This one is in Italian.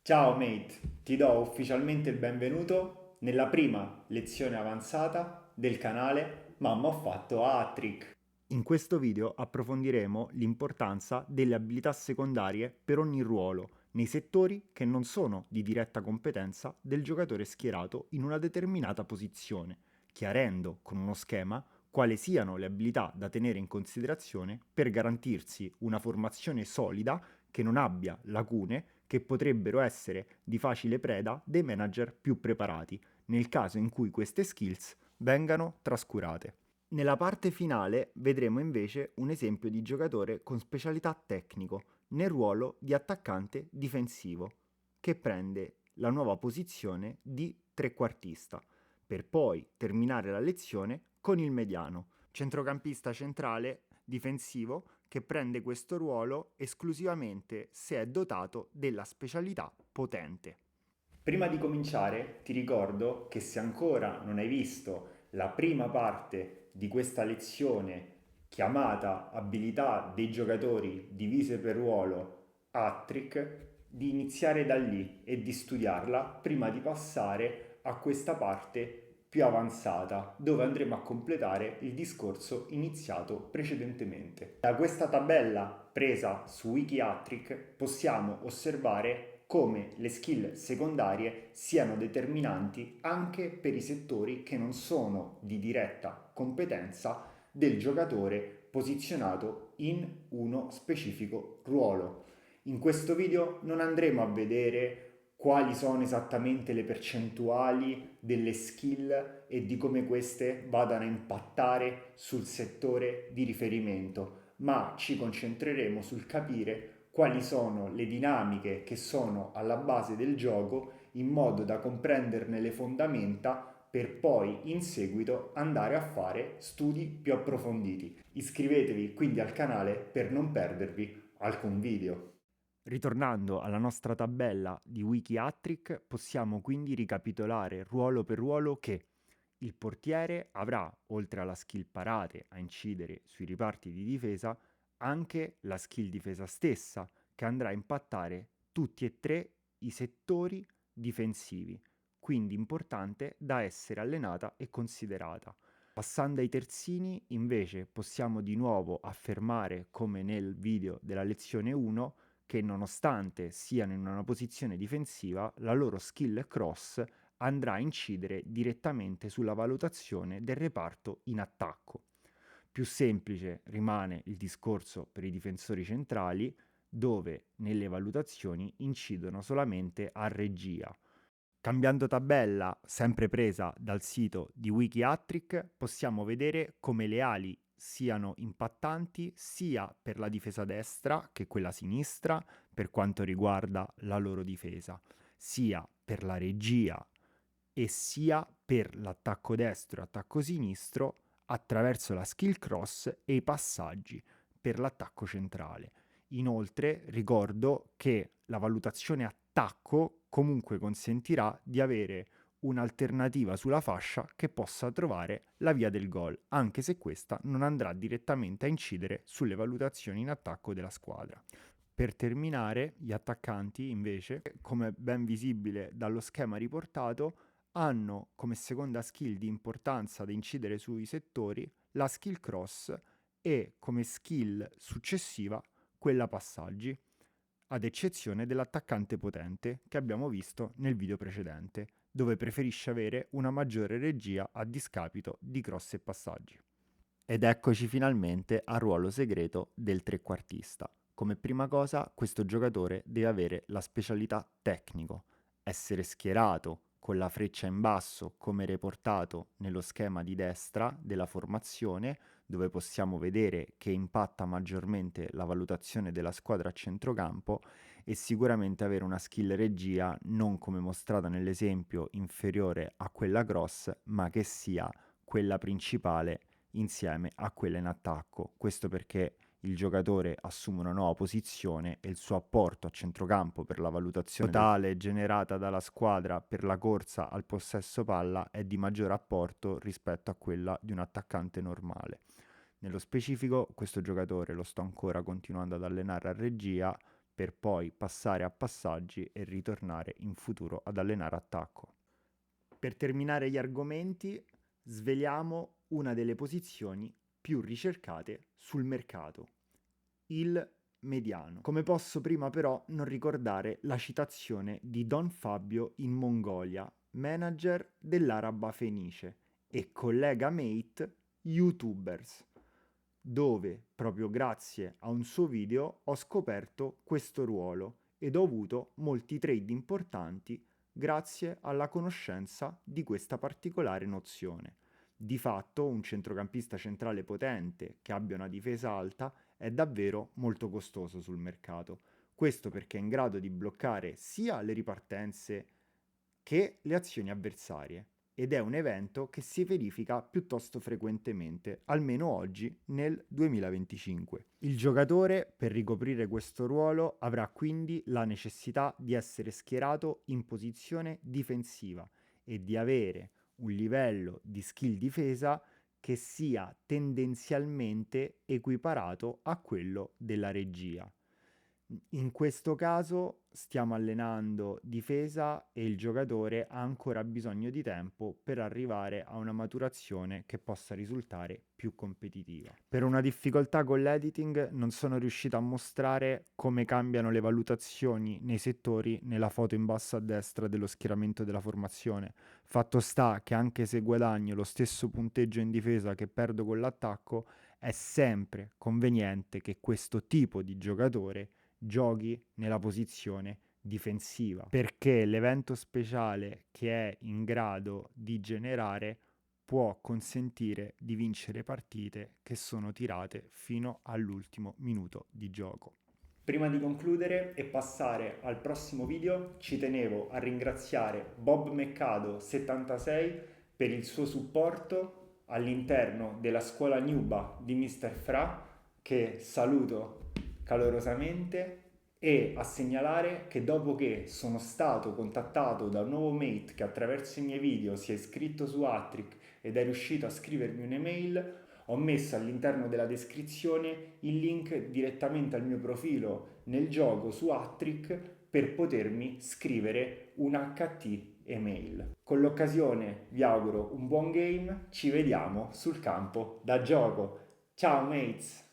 Ciao mate, ti do ufficialmente il benvenuto nella prima lezione avanzata del canale Mamma ho fatto hat-trick. In questo video approfondiremo l'importanza delle abilità secondarie per ogni ruolo nei settori che non sono di diretta competenza del giocatore schierato in una determinata posizione, chiarendo con uno schema quali siano le abilità da tenere in considerazione per garantirsi una formazione solida che non abbia lacune che potrebbero essere di facile preda dei manager più preparati, nel caso in cui queste skills vengano trascurate. Nella parte finale vedremo invece un esempio di giocatore con specialità tecnico nel ruolo di attaccante difensivo, che prende la nuova posizione di trequartista, per poi terminare la lezione con il mediano, centrocampista centrale difensivo che prende questo ruolo esclusivamente se è dotato della specialità potente. Prima di cominciare ti ricordo che se ancora non hai visto la prima parte di questa lezione chiamata abilità dei giocatori divise per ruolo hat-trick, di iniziare da lì e di studiarla prima di passare a questa parte più avanzata, dove andremo a completare il discorso iniziato precedentemente. Da questa tabella presa su Wikiatric possiamo osservare come le skill secondarie siano determinanti anche per i settori che non sono di diretta competenza del giocatore posizionato in uno specifico ruolo. In questo video non andremo a vedere quali sono esattamente le percentuali delle skill e di come queste vadano a impattare sul settore di riferimento, ma ci concentreremo sul capire quali sono le dinamiche che sono alla base del gioco in modo da comprenderne le fondamenta per poi in seguito andare a fare studi più approfonditi. Iscrivetevi quindi al canale per non perdervi alcun video. Ritornando alla nostra tabella di Wikiatric, possiamo quindi ricapitolare ruolo per ruolo che il portiere avrà, oltre alla skill parate a incidere sui riparti di difesa, anche la skill difesa stessa, che andrà a impattare tutti e tre i settori difensivi, quindi importante da essere allenata e considerata. Passando ai terzini, invece, possiamo di nuovo affermare, come nel video della lezione 1, che nonostante siano in una posizione difensiva, la loro skill cross andrà a incidere direttamente sulla valutazione del reparto in attacco. Più semplice rimane il discorso per i difensori centrali, dove nelle valutazioni incidono solamente a regia. Cambiando tabella, sempre presa dal sito di Wikiatric, possiamo vedere come le ali siano impattanti sia per la difesa destra che quella sinistra per quanto riguarda la loro difesa, sia per la regia e sia per l'attacco destro e attacco sinistro attraverso la skill cross e i passaggi per l'attacco centrale. Inoltre ricordo che la valutazione attacco comunque consentirà di avere un'alternativa sulla fascia che possa trovare la via del gol, anche se questa non andrà direttamente a incidere sulle valutazioni in attacco della squadra. Per terminare, gli attaccanti, invece, come ben visibile dallo schema riportato, hanno come seconda skill di importanza da incidere sui settori la skill cross e come skill successiva quella passaggi, ad eccezione dell'attaccante potente che abbiamo visto nel video precedente, dove preferisce avere una maggiore regia a discapito di cross e passaggi. Ed eccoci finalmente al ruolo segreto del trequartista. Come prima cosa, questo giocatore deve avere la specialità tecnico, essere schierato con la freccia in basso come riportato nello schema di destra della formazione, dove possiamo vedere che impatta maggiormente la valutazione della squadra a centrocampo, e sicuramente avere una skill regia non come mostrata nell'esempio inferiore a quella cross, ma che sia quella principale insieme a quella in attacco. Questo perché il giocatore assume una nuova posizione e il suo apporto a centrocampo per la valutazione totale generata dalla squadra per la corsa al possesso palla è di maggior apporto rispetto a quella di un attaccante normale. Nello specifico, questo giocatore lo sto ancora continuando ad allenare a regia, per poi passare a passaggi e ritornare in futuro ad allenare attacco. Per terminare gli argomenti, sveliamo una delle posizioni più ricercate sul mercato, il mediano. Come posso prima però non ricordare la citazione di Don Fabio in Mongolia, manager dell'Araba Fenice e collega mate YouTubers, dove proprio grazie a un suo video ho scoperto questo ruolo ed ho avuto molti trade importanti grazie alla conoscenza di questa particolare nozione. Di fatto, un centrocampista centrale potente che abbia una difesa alta è davvero molto costoso sul mercato. Questo perché è in grado di bloccare sia le ripartenze che le azioni avversarie. Ed è un evento che si verifica piuttosto frequentemente, almeno oggi nel 2025. Il giocatore, per ricoprire questo ruolo, avrà quindi la necessità di essere schierato in posizione difensiva e di avere un livello di skill difesa che sia tendenzialmente equiparato a quello della regia. In questo caso stiamo allenando difesa e il giocatore ha ancora bisogno di tempo per arrivare a una maturazione che possa risultare più competitiva. Per una difficoltà con l'editing non sono riuscito a mostrare come cambiano le valutazioni nei settori nella foto in basso a destra dello schieramento della formazione. Fatto sta che anche se guadagno lo stesso punteggio in difesa che perdo con l'attacco, è sempre conveniente che questo tipo di giocatore giochi nella posizione difensiva, perché l'evento speciale che è in grado di generare può consentire di vincere partite che sono tirate fino all'ultimo minuto di gioco. Prima di concludere e passare al prossimo video, ci tenevo a ringraziare Bob Meccado 76 per il suo supporto all'interno della scuola Nuba di Mr. Fra, che saluto calorosamente, e a segnalare che dopo che sono stato contattato da un nuovo mate che attraverso i miei video si è iscritto su Hattrick ed è riuscito a scrivermi un'email, ho messo all'interno della descrizione il link direttamente al mio profilo nel gioco su Hattrick per potermi scrivere un HT email. Con l'occasione vi auguro un buon game, ci vediamo sul campo da gioco. Ciao mates!